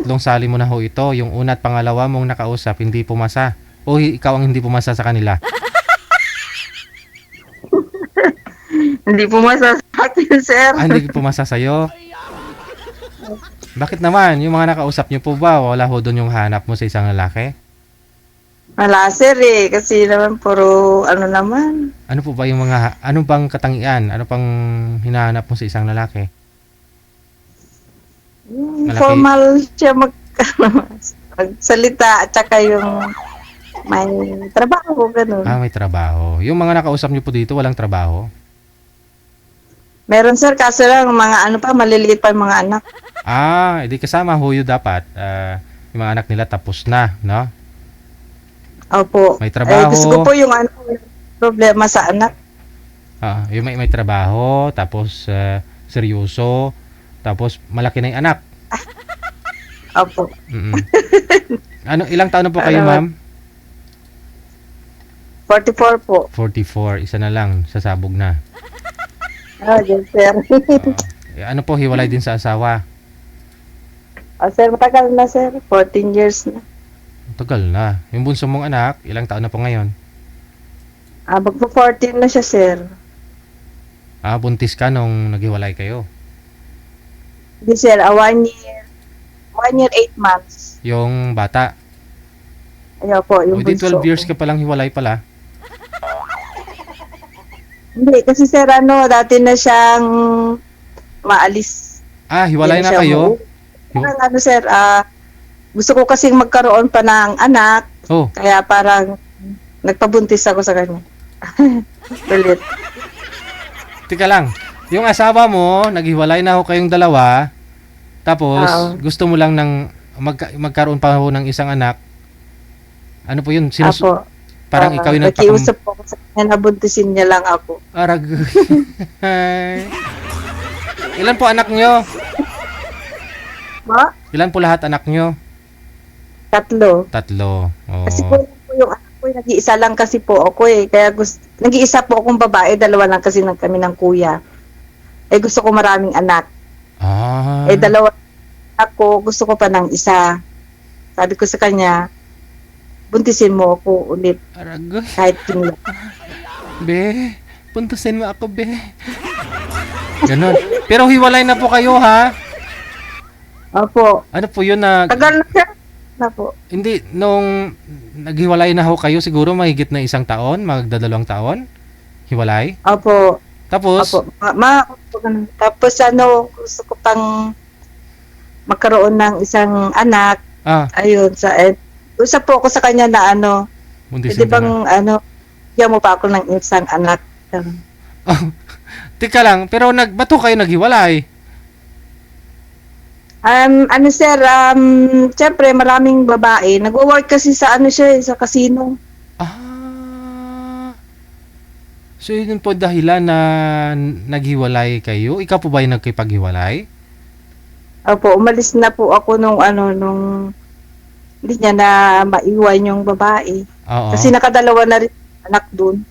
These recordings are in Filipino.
Tatlong sali mo na ho ito. Yung una at pangalawa mong nakausap, hindi pumasa. O ikaw ang hindi pumasa sa kanila. Hindi pumasa sa akin, sir. Hindi pumasa sa'yo. Bakit naman? Yung mga nakausap niyo po ba, wala ho doon yung hanap mo sa isang lalaki? Wala, sir eh. Kasi naman puro ano naman. Ano po ba yung ano bang katangian? Ano pang hinahanap mo sa isang lalaki? Malaki. Formal siya magsalita at saka yung may trabaho, ganun. May trabaho. Yung mga nakausap niyo po dito, walang trabaho? Meron, sir, kaso lang mga ano pa, maliliit pa yung mga anak. Hindi kasama ho yun dapat. Yung mga anak nila tapos na, no? Opo. May trabaho. Gusto ko po yung ano, problema sa anak. Yung may trabaho, tapos seryoso, tapos malaki na yung anak. Opo. Ilang taon na po kayo, ma'am? 44 po. 44, isa na lang, sasabog na. Yes, sir. Ano po, hiwalay din sa asawa? Sir, matagal na, sir. 14 years na. Tagal na. Yung bunso mong anak, ilang taon na po ngayon? Magpo-14 na siya, sir. Buntis ka nung naghiwalay kayo? Hindi, sir. 1 year. 1 year, 8 months. Yung bata? Ayaw po, yung Di bunso. 12 years ka palang hiwalay pala? Hindi, kasi sir, dati na siyang maalis. Hiwalay na siya kayo? Parang sir, gusto ko kasing magkaroon pa ng anak. Kaya parang nagpabuntis ako sa kanya. Ulit. Tika lang, yung asawa mo, naghiwalay na ho kayong dalawa, tapos gusto mo lang ng magkaroon pa ho ng isang anak. Ano po yun? Parang ikaw yung nakiusap po ako sa kanya, nabuntisin niya lang ako. Arag. Ilan po anak nyo? Ilan po lahat anak nyo? 3. Kasi po yung anak ko, nag-iisa lang kasi po ako eh. Kaya nag-iisa po akong babae, 2 lang kasi kami ng kuya. Gusto ko maraming anak. 2 ako, gusto ko pa ng isa. Sabi ko sa kanya, buntisin mo ako ulit. Aragoy. Kahit yun lang. Be, buntisin mo ako, be. Ganon. Pero hiwalay na po kayo, ha? Opo. Ano po yun na... Tagal na siya. Po. Hindi, nung naghiwalay na ho kayo, siguro mahigit na 1 taon, magdadalawang taon? Hiwalay? Opo. Tapos? Opo. Tapos gusto ko pang magkaroon ng isang anak. Ayun, usap po ako sa kanya na pwede bang bigyan mo pa ako ng isang anak. Tika lang, pero ba't kayo naghiwalay? Sir, siyempre maraming babae. Nagwo-work kasi sa sa casino. So yun po dahilan na naghiwalay kayo? Ikaw po ba yung nagkipaghiwalay? Opo, umalis na po ako nung hindi niya na maiwan yung babae. Kasi nakadalawa na rin anak dun.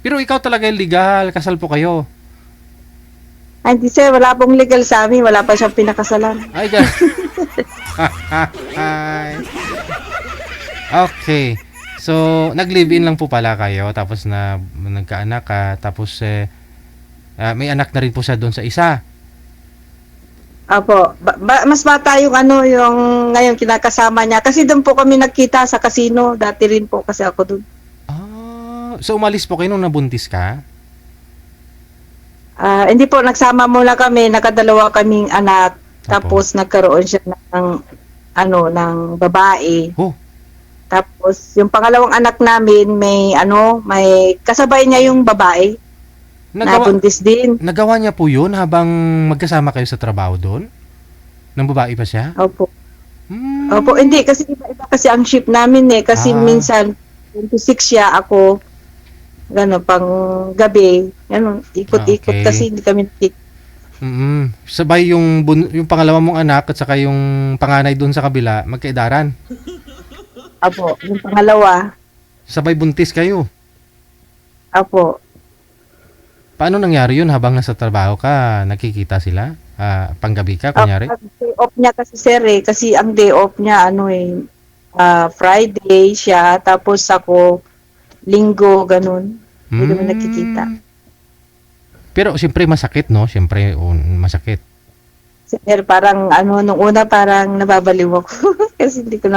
Pero ikaw talaga yung legal, kasal po kayo? Hindi sir, wala pong legal sa amin, wala pa siyang pinakasalan. Okay. So, nag-live-in lang po pala kayo, tapos nagkaanak ka, tapos may anak na rin po siya doon sa isa. Apo, mas bata yung yung ngayon kinakasama niya. Kasi doon po kami nagkita sa casino. Dati rin po kasi ako doon. So umalis po kayo nung nabuntis ka? Hindi po, nagsama muna kami. Nakadalawa kaming anak. Tapos nagkaroon siya ng babae. Tapos yung pangalawang anak namin may kasabay niya yung babae. Nabuntis din. Nagawa niya po yun habang magkasama kayo sa trabaho doon? Nang babae pa siya? Opo. Opo, hindi. Kasi iba kasi ang shift namin eh. Kasi minsan, 26 siya, ako, pang gabi. Ikot-ikot kasi hindi kami Sabay yung pangalawa mong anak at saka yung panganay doon sa kabila, magkaidaran? Opo, yung pangalawa. Sabay buntis kayo? Opo. Paano nangyari yun habang nasa trabaho ka? Nakikita sila? Panggabi ka, kunyari? Ang day off niya kasi sir eh, kasi ang day off niya ano eh, Friday siya, tapos ako linggo, ganun. Hindi kami nagkikita. Hmm. Pero siyempre masakit, no? Siyempre, masakit. Sir, parang ano, nung una parang nababaliw ako. Kasi hindi ko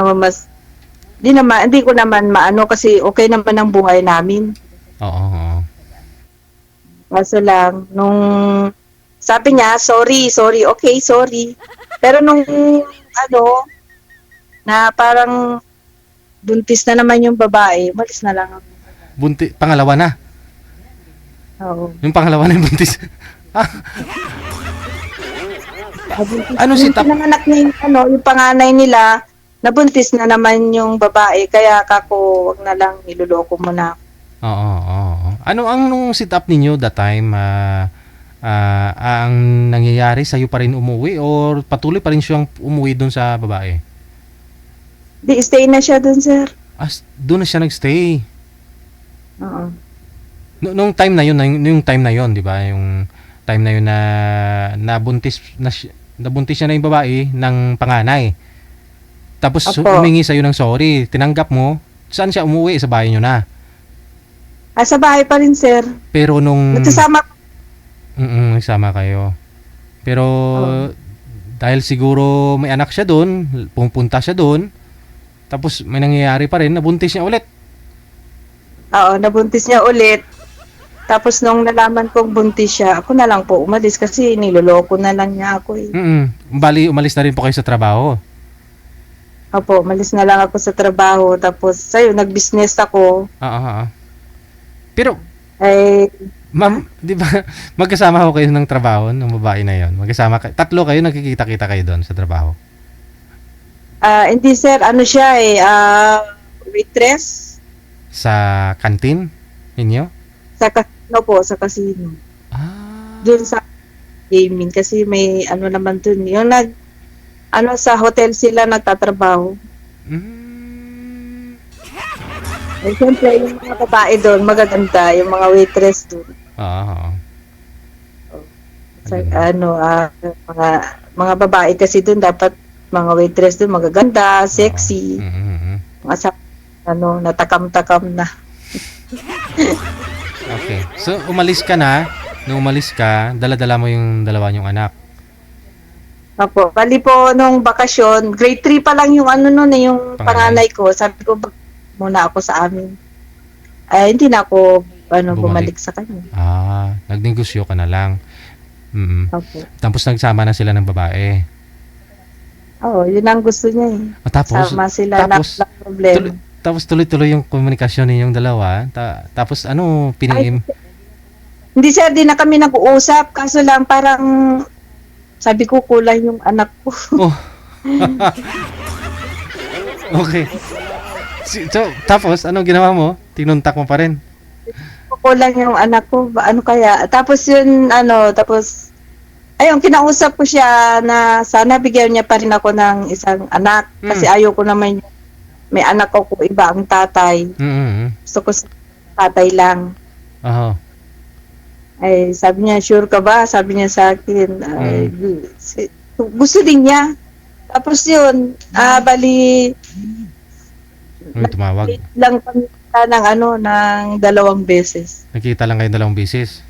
naman maano kasi okay naman ang buhay namin. Oo, oo. Kaso lang, nung sabi niya, sorry, sorry, okay, sorry. Pero nung ano, na parang buntis na naman yung babae, umalis na lang ako. Pangalawa na. Oo. Yung pangalawa na yung buntis. Ano si Tap? Pinanganak niya yung, yung panganay nila, nabuntis na naman yung babae, kaya kako, wag na lang, niloloko mo na. Oo, oo, oo. Ano nung sit up ninyo that time? Ang nangyayari, sa'yo pa rin umuwi or patuloy pa rin siyang umuwi doon sa babae? Di, stay na siya dun, sir. Doon na siya nagstay. Oo. Nung time na yun, yung time na yun, di ba? Yung time na yun na nabuntis siya na yung babae ng panganay. Tapos Opo. humingi sa'yo ng sorry. Tinanggap mo. Saan siya umuwi? Sa bahay nyo na. Sa bahay pa rin, sir. Pero nung... Nagsasama. Nagsama kayo. Pero Oo. dahil siguro may anak siya doon, pumunta siya doon, tapos may nangyayari pa rin, nabuntis niya ulit. Oo, nabuntis niya ulit. Tapos nung nalaman kong buntis siya, ako na lang po umalis kasi niloloko na lang niya ako eh. Bali, umalis na rin po kayo sa trabaho. Opo, umalis na lang ako sa trabaho. Tapos, nag-business ako. Oo. Pero, Eh, ma'am, di ba, magkasama ho kayo ng trabaho ng babae na yon? Magkasama kayo, tatlo kayo, nagkikita-kita kayo doon sa trabaho? hindi sir, ano siya eh, waitress Sa kantin ninyo? sa casino po, sa casino. Doon sa gaming kasi may ano naman doon. Yung sa hotel sila nagtatrabaho. Mm. Eh, siyempre, yung mga babae doon, magaganda. Yung mga waitress doon. Oo. Sa, mga babae kasi doon, dapat mga waitress doon, magaganda, sexy. Mga natakam-takam na. Okay. So, umalis ka na. Nung umalis ka, dala-dala mo yung dalawa niyong anak. Opo. Bali po, nung bakasyon, grade 3 pa lang yung yung panganay ko. Sabi ko, muna ako sa amin. Hindi na ako bumalik sa kanya. Nagnegosyo ka na lang. Opo. Tapos nagsama na sila ng babae. Oo, yun ang gusto niya eh. Tapos, sama sila na walang problema. Tapos tuloy-tuloy yung komunikasyon ninyong dalawa. Tapos pinili... Hindi sir, di na kami nag-uusap. Kaso lang parang sabi ko kulang yung anak ko. Oh. Okay. So, tapos, anong ginawa mo? Tinuntak mo pa rin? Kulang yung anak ko. Ano kaya? Tapos yun, ayun, kinausap ko siya na sana bigyan niya pa rin ako ng isang anak. Kasi ayoko naman may anak ko kung iba ang tatay. Gusto ko sa tatay lang. Ay, sabi niya, sure ka ba? Sabi niya sa akin. Gusto din niya. Tapos yun, bali, tumawag. lang kami ng 2 beses. Nakita lang kayo 2 beses?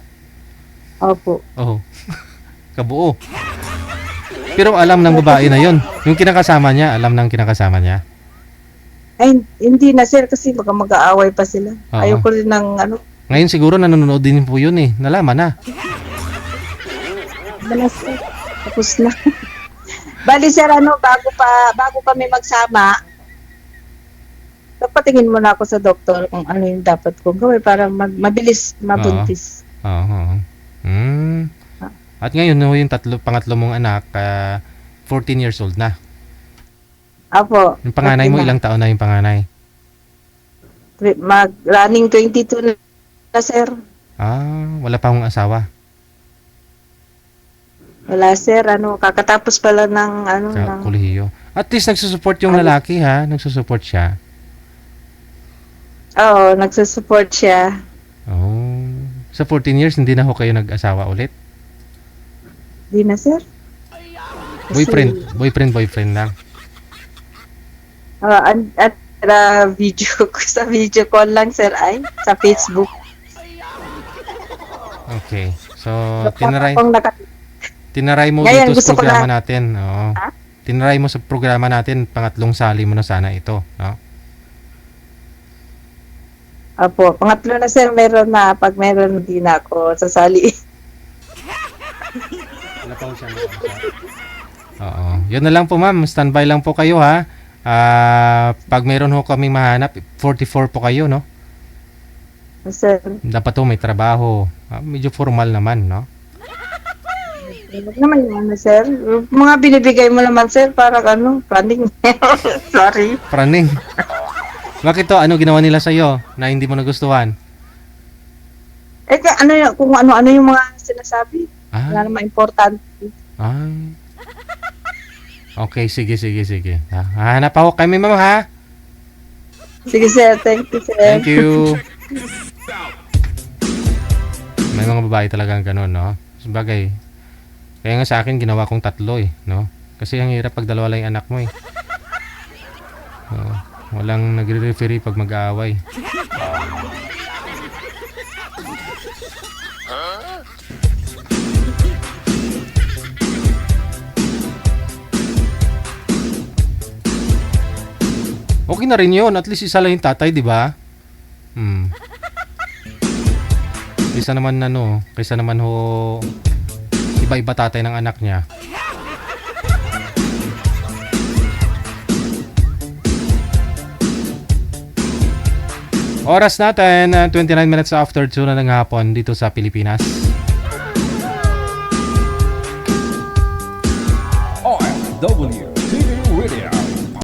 Opo. Oo. Kabuo. Pero alam ng babae na yon. Yung kinakasama niya, alam ng kinakasama niya? Ay, hindi na sir kasi baka mag-aaway pa sila. Ayoko rin ng Ngayon siguro nanonood din po yun eh. Nalaman na. Malas sir. Tapos na. Bali sir, bago kami magsama, patingin muna ako sa doktor kung ano yung dapat kong gawin para mabilis mabuntis. At ngayon, yung pangatlo mong anak, 14 years old na. Apo. Yung panganay mo, ilang taon na yung panganay? Running 22 na, sir. Wala pa akong asawa. Wala, sir. Kakatapos pala ng kolehiyo. At least nagsusupport yung lalaki, ha? Nagsusupport siya. Oo, nagsusupport siya. Sa 14 years, hindi na ho kayo nag-asawa ulit? Hindi na, sir. Boyfriend lang. Video ko sa video call lang, sir, ay sa Facebook. Okay. So, Akong tinaray mo Ngayon, dito gusto sa ko programa natin. Oo. Ha? Tinaray mo sa programa natin, pangatlong sali mo na sana ito. No? Apo, pangatlo na, sir, meron na. Pag meron, hindi na ako sasali. Wala pa siya Oo. Yun na lang po, ma'am. Standby lang po kayo, ha. Pag meron ho kaming mahanap, 44 po kayo, no? Sir, Dapat ho may trabaho. Medyo formal naman, no? huwag naman yun, sir. Mga binibigay mo naman, sir, parang planning. Sorry. Praning. Bakit to? Ano ginawa nila sa'yo na hindi mo nagustuhan? Kung ano-ano yung mga sinasabi. Ah, Wala naman importante. ay. Okay, sige. Hanap ako kami, ma'am, ha? Sige, sir. Thank you, sir. Thank you. May mga babae talagang ganun, no? Sabagay. Kaya nga sa akin, ginawa kong 3, no? Kasi ang hirap pag dalawa lang yung anak mo, eh. Walang nagre-referee pag mag-aaway. Okay na rin yun. At least isa lang yung tatay, di ba? Kaysa naman ho iba-iba tatay ng anak niya. Oras natin, 29 minutes after 2 na ng hapon dito sa Pilipinas.